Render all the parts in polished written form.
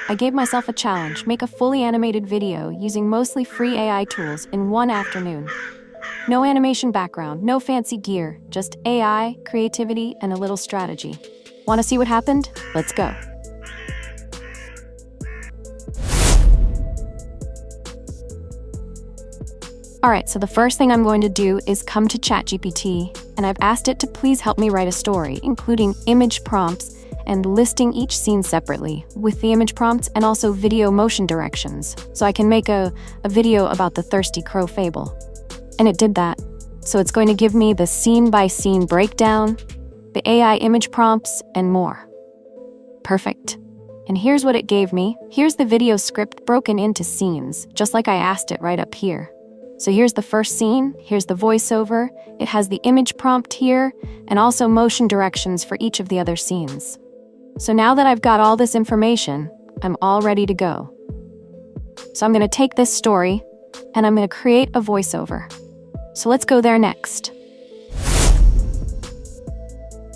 I gave myself a challenge: make a fully animated video using mostly free AI tools in one afternoon. No animation background, no fancy gear, just AI, creativity, and a little strategy. Want to see what happened? Let's go. Alright, so the first thing I'm going to do is come to ChatGPT, and I've asked it to please help me write a story, including image prompts and listing each scene separately, with the image prompts and also video motion directions, so I can make a video about the thirsty crow fable. And it did that. So it's going to give me the scene-by-scene breakdown, the AI image prompts, and more. Perfect. And here's what it gave me. Here's the video script broken into scenes, just like I asked it right up here. So here's the first scene, here's the voiceover, it has the image prompt here, and also motion directions for each of the other scenes. So now that I've got all this information, I'm all ready to go. So I'm going to take this story, and I'm going to create a voiceover. So let's go there next.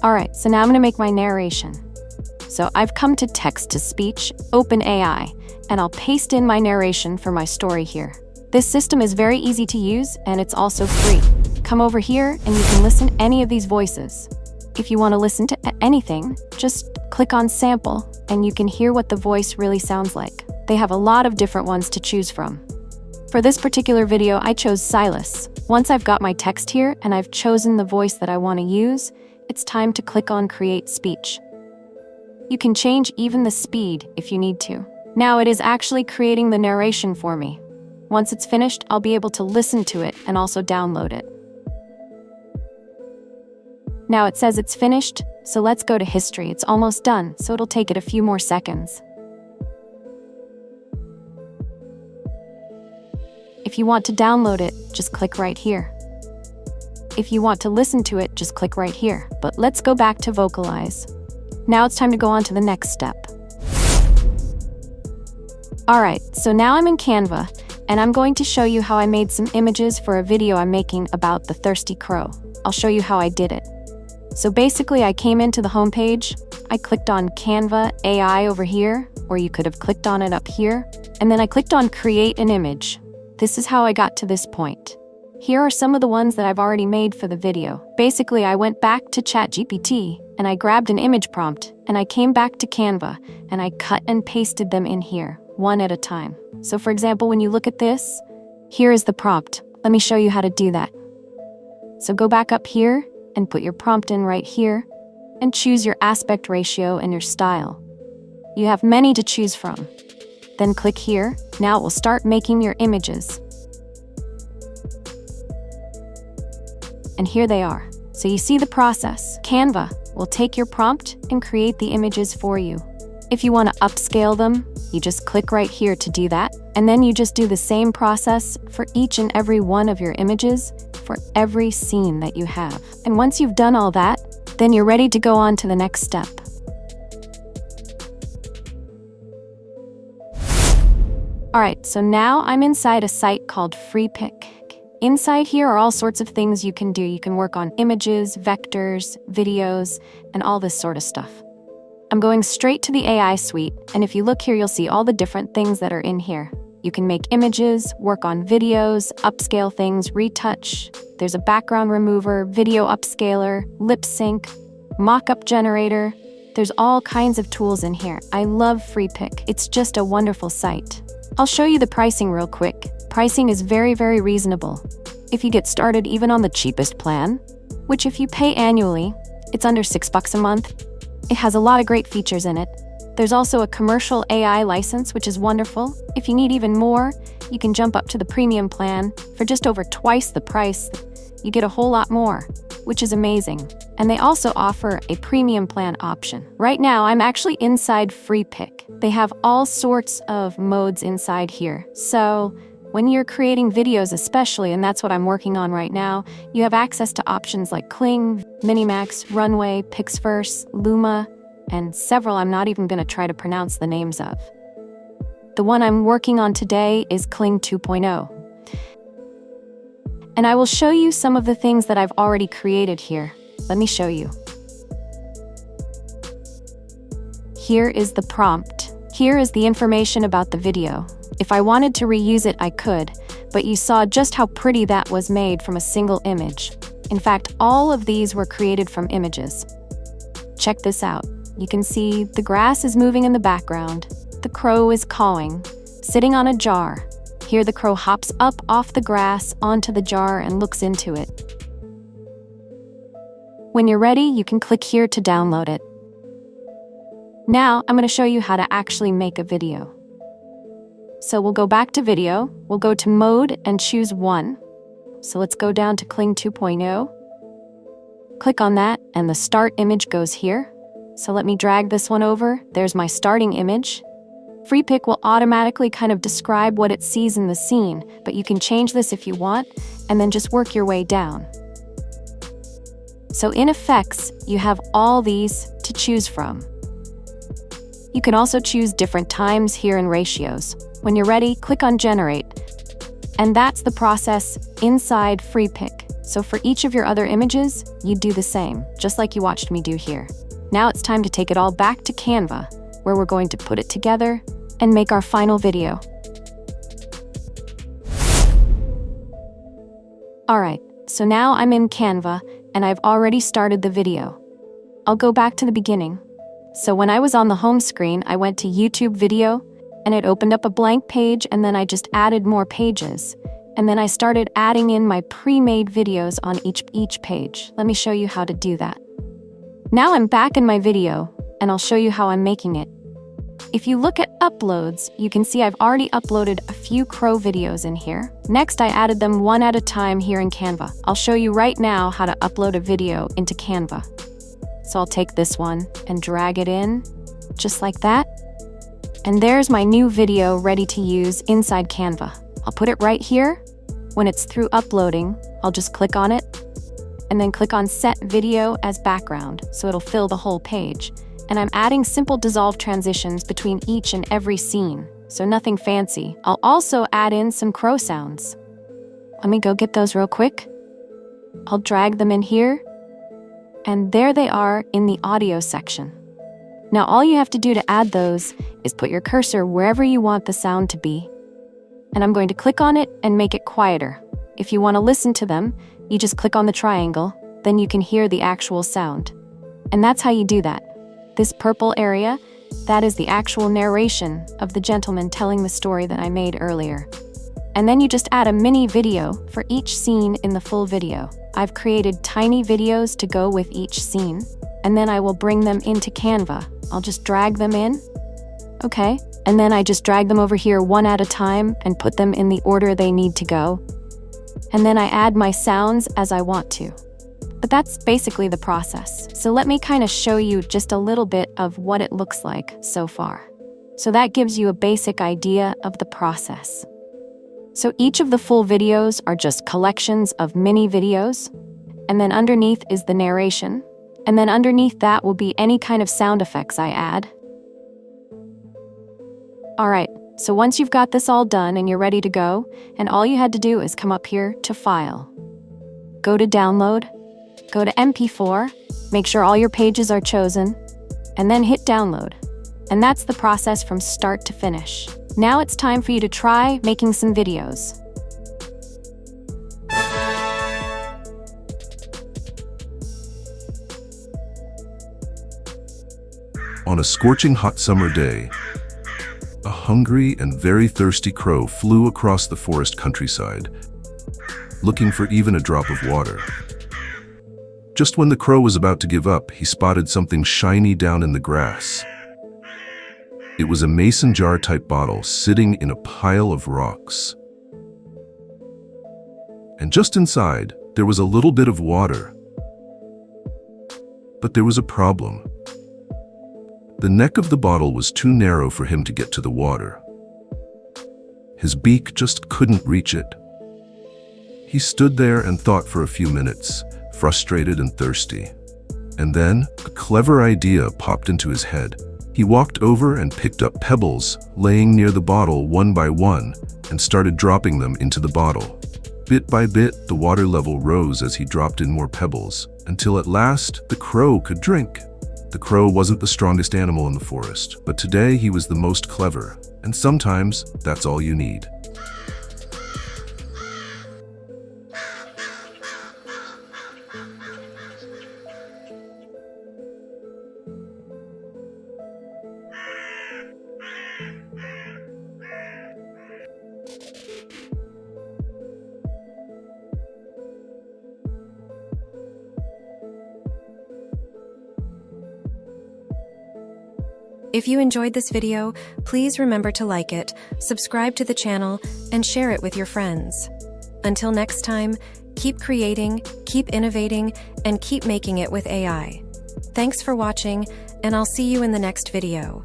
Alright, so now I'm going to make my narration. So I've come to text-to-speech, OpenAI, and I'll paste in my narration for my story here. This system is very easy to use, and it's also free. Come over here, and you can listen to any of these voices. If you want to listen to anything, just click on Sample, and you can hear what the voice really sounds like. They have a lot of different ones to choose from. For this particular video, I chose Silas. Once I've got my text here, and I've chosen the voice that I want to use, it's time to click on Create Speech. You can change even the speed if you need to. Now it is actually creating the narration for me. Once it's finished, I'll be able to listen to it and also download it. Now it says it's finished, so let's go to history. It's almost done, so it'll take it a few more seconds. If you want to download it, just click right here. If you want to listen to it, just click right here. But let's go back to vocalize. Now it's time to go on to the next step. Alright, so now I'm in Canva, and I'm going to show you how I made some images for a video I'm making about the thirsty crow. I'll show you how I did it. So basically, I came into the homepage, I clicked on Canva AI over here, or you could have clicked on it up here, and then I clicked on Create an Image. This is how I got to this point. Here are some of the ones that I've already made for the video. Basically, I went back to ChatGPT, and I grabbed an image prompt, and I came back to Canva, and I cut and pasted them in here, one at a time. So for example, when you look at this, here is the prompt. Let me show you how to do that. So go back up here, and put your prompt in right here, and choose your aspect ratio and your style. You have many to choose from. Then click here. Now it will start making your images. And here they are. So you see the process. Canva will take your prompt and create the images for you. If you want to upscale them, you just click right here to do that. And then you just do the same process for each and every one of your images for every scene that you have. And once you've done all that, then you're ready to go on to the next step. Alright, so now I'm inside a site called Freepik. Inside here are all sorts of things you can do. You can work on images, vectors, videos, and all this sort of stuff. I'm going straight to the AI suite, and if you look here, you'll see all the different things that are in here. You can make images, work on videos, upscale things, retouch. There's a background remover, video upscaler, lip sync, mock-up generator. There's all kinds of tools in here. I love Freepik. It's just a wonderful site. I'll show you the pricing real quick. Pricing is very, very reasonable. If you get started even on the cheapest plan, which if you pay annually, it's under $6 a month. It has a lot of great features in it. There's also a commercial AI license, which is wonderful. If you need even more, you can jump up to the premium plan. For just over twice the price, you get a whole lot more, which is amazing. And they also offer a premium plan option. Right now, I'm actually inside Freepik. They have all sorts of modes inside here. So when you're creating videos especially, and that's what I'm working on right now, you have access to options like Kling, Minimax, Runway, Pixverse, Luma, and several I'm not even going to try to pronounce the names of. The one I'm working on today is Kling 2.0. And I will show you some of the things that I've already created here. Let me show you. Here is the prompt. Here is the information about the video. If I wanted to reuse it, I could, but you saw just how pretty that was made from a single image. In fact, all of these were created from images. Check this out. You can see the grass is moving in the background. The crow is cawing, sitting on a jar. Here the crow hops up off the grass onto the jar and looks into it. When you're ready, you can click here to download it. Now, I'm going to show you how to actually make a video. So we'll go back to video, we'll go to mode and choose 1. So let's go down to Kling 2.0. Click on that and the start image goes here. So let me drag this one over. There's my starting image. Freepik will automatically kind of describe what it sees in the scene, but you can change this if you want, and then just work your way down. So in Effects, you have all these to choose from. You can also choose different times here in Ratios. When you're ready, click on Generate. And that's the process inside Freepik. So for each of your other images, you do the same, just like you watched me do here. Now it's time to take it all back to Canva, where we're going to put it together and make our final video. Alright, so now I'm in Canva, and I've already started the video. I'll go back to the beginning. So when I was on the home screen, I went to YouTube video, and it opened up a blank page, and then I just added more pages. And then I started adding in my pre-made videos on each page. Let me show you how to do that. Now I'm back in my video, and I'll show you how I'm making it. If you look at uploads, you can see I've already uploaded a few crow videos in here. Next, I added them one at a time here in Canva. I'll show you right now how to upload a video into Canva. So I'll take this one and drag it in, just like that. And there's my new video ready to use inside Canva. I'll put it right here. When it's through uploading, I'll just click on it, and then click on Set Video as Background, so it'll fill the whole page. And I'm adding simple dissolve transitions between each and every scene, so nothing fancy. I'll also add in some crow sounds. Let me go get those real quick. I'll drag them in here, and there they are in the audio section. Now all you have to do to add those is put your cursor wherever you want the sound to be. And I'm going to click on it and make it quieter. If you want to listen to them, you just click on the triangle, then you can hear the actual sound. And that's how you do that. This purple area, that is the actual narration of the gentleman telling the story that I made earlier. And then you just add a mini video for each scene in the full video. I've created tiny videos to go with each scene, and then I will bring them into Canva. I'll just drag them in. Okay, and then I just drag them over here one at a time and put them in the order they need to go. And then I add my sounds as I want to. But that's basically the process. So let me kind of show you just a little bit of what it looks like so far. So that gives you a basic idea of the process. So each of the full videos are just collections of mini videos, and then underneath is the narration, and then underneath that will be any kind of sound effects I add. Alright, so once you've got this all done and you're ready to go, and all you had to do is come up here to File. Go to Download, go to MP4, make sure all your pages are chosen, and then hit Download. And that's the process from start to finish. Now it's time for you to try making some videos. On a scorching hot summer day, a hungry and very thirsty crow flew across the forest countryside, looking for even a drop of water. Just when the crow was about to give up, he spotted something shiny down in the grass. It was a mason jar-type bottle sitting in a pile of rocks. And just inside, there was a little bit of water. But there was a problem. The neck of the bottle was too narrow for him to get to the water. His beak just couldn't reach it. He stood there and thought for a few minutes, frustrated and thirsty. And then, a clever idea popped into his head. He walked over and picked up pebbles, laying near the bottle one by one, and started dropping them into the bottle. Bit by bit, the water level rose as he dropped in more pebbles, until at last, the crow could drink. The crow wasn't the strongest animal in the forest, but today he was the most clever, and sometimes that's all you need. If you enjoyed this video, please remember to like it, subscribe to the channel, and share it with your friends. Until next time, keep creating, keep innovating, and keep making it with AI. Thanks for watching, and I'll see you in the next video.